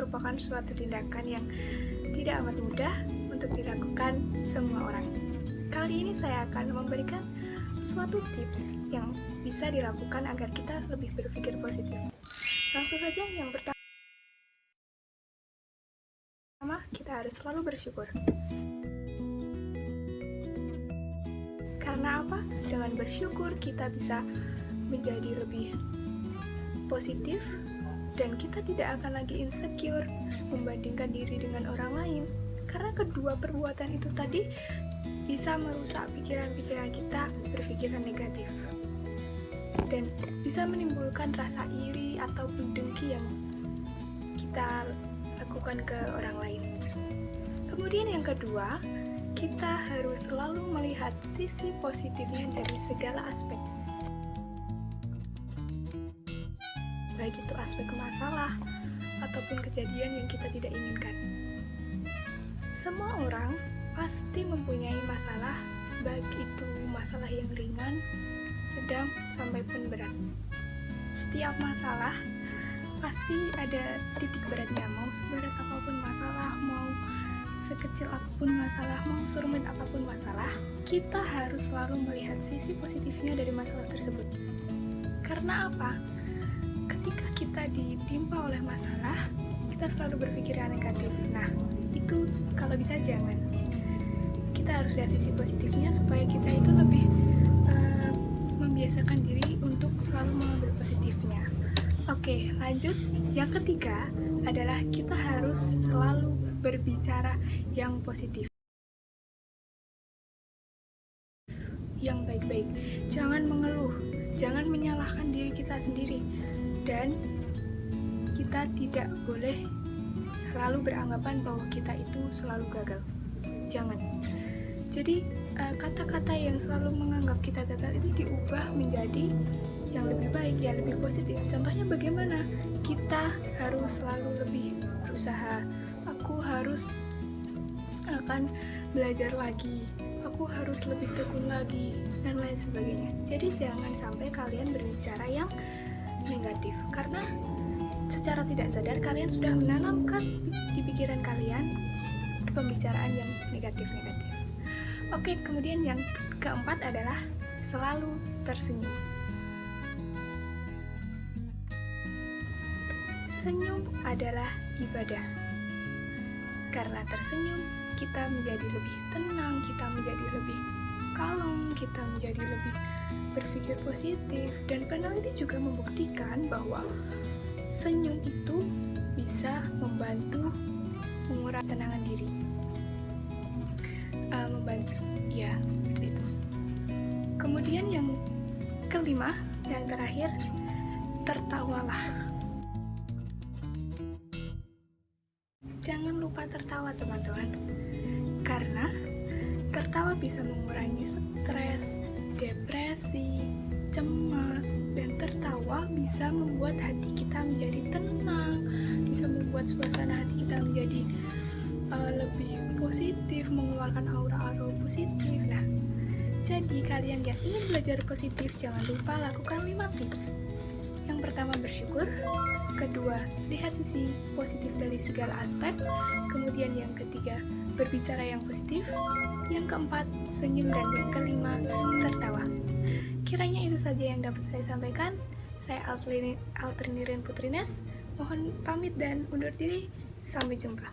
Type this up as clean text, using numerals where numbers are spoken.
merupakan suatu tindakan yang tidak amat mudah untuk dilakukan semua orang. Kali ini saya akan memberikan suatu tips yang bisa dilakukan agar kita lebih berpikir positif. Langsung saja, yang pertama, kita harus selalu bersyukur. Karena apa? Dengan bersyukur kita bisa menjadi lebih positif dan kita tidak akan lagi insecure membandingkan diri dengan orang lain. Karena kedua perbuatan itu tadi bisa merusak pikiran-pikiran kita berpikiran negatif dan bisa menimbulkan rasa iri ataupun dengki yang kita lakukan ke orang lain. Kemudian yang kedua, kita harus selalu melihat sisi positifnya dari segala aspek, baik itu aspek masalah ataupun kejadian yang kita tidak inginkan. Semua orang pasti mempunyai masalah, baik itu masalah yang ringan, sedang, sampai pun berat. Setiap masalah pasti ada titik beratnya, mau seberat apapun masalah, mau sekecil apapun masalah, mau serumit apapun masalah, kita harus selalu melihat sisi positifnya dari masalah tersebut. Karena apa? Ketika kita ditimpa oleh masalah, kita selalu berpikir yang negatif. Nah, itu kalau bisa jangan. Kita harus lihat sisi positifnya supaya kita itu lebih membiasakan diri untuk selalu mengambil positifnya. Oke, lanjut. Yang ketiga adalah kita harus selalu berbicara yang positif, yang baik-baik. Jangan mengeluh, jangan menyalahkan diri kita sendiri, dan kita tidak boleh selalu beranggapan bahwa kita itu selalu gagal. Jangan. Jadi kata-kata yang selalu menganggap kita gagal itu diubah menjadi yang lebih baik, yang lebih positif. Contohnya bagaimana? Kita harus selalu lebih berusaha. Aku harus akan belajar lagi. Aku harus lebih tekun lagi, dan lain sebagainya. Jadi jangan sampai kalian berbicara yang negatif, karena secara tidak sadar kalian sudah menanamkan di pikiran kalian pembicaraan yang negatif-negatif. Oke, kemudian yang keempat adalah selalu tersenyum. Senyum adalah ibadah. Karena tersenyum, kita menjadi lebih tenang, kita menjadi lebih kalem, kita menjadi lebih berpikir positif. Dan peneliti juga membuktikan bahwa senyum itu bisa membantu mengurangi ketenangan diri. Membantu, ya, seperti itu. Kemudian yang kelima, yang terakhir, tertawalah. Jangan lupa tertawa, teman-teman, karena tertawa bisa mengurangi stres, depresi, cemas, dan tertawa bisa membuat hati kita menjadi tenang, bisa membuat suasana hati kita menjadi lebih positif, mengeluarkan aura-aura positif. Nah, jadi kalian yang ingin belajar positif, jangan lupa lakukan 5 tips. Yang pertama, bersyukur. Kedua, lihat sisi positif dari segala aspek. Kemudian yang ketiga, berbicara yang positif. Yang keempat, senyum. Dan yang kelima, tertawa. Kiranya itu saja yang dapat saya sampaikan. Saya Altrinirian Putrines, mohon pamit dan undur diri. Sampai jumpa.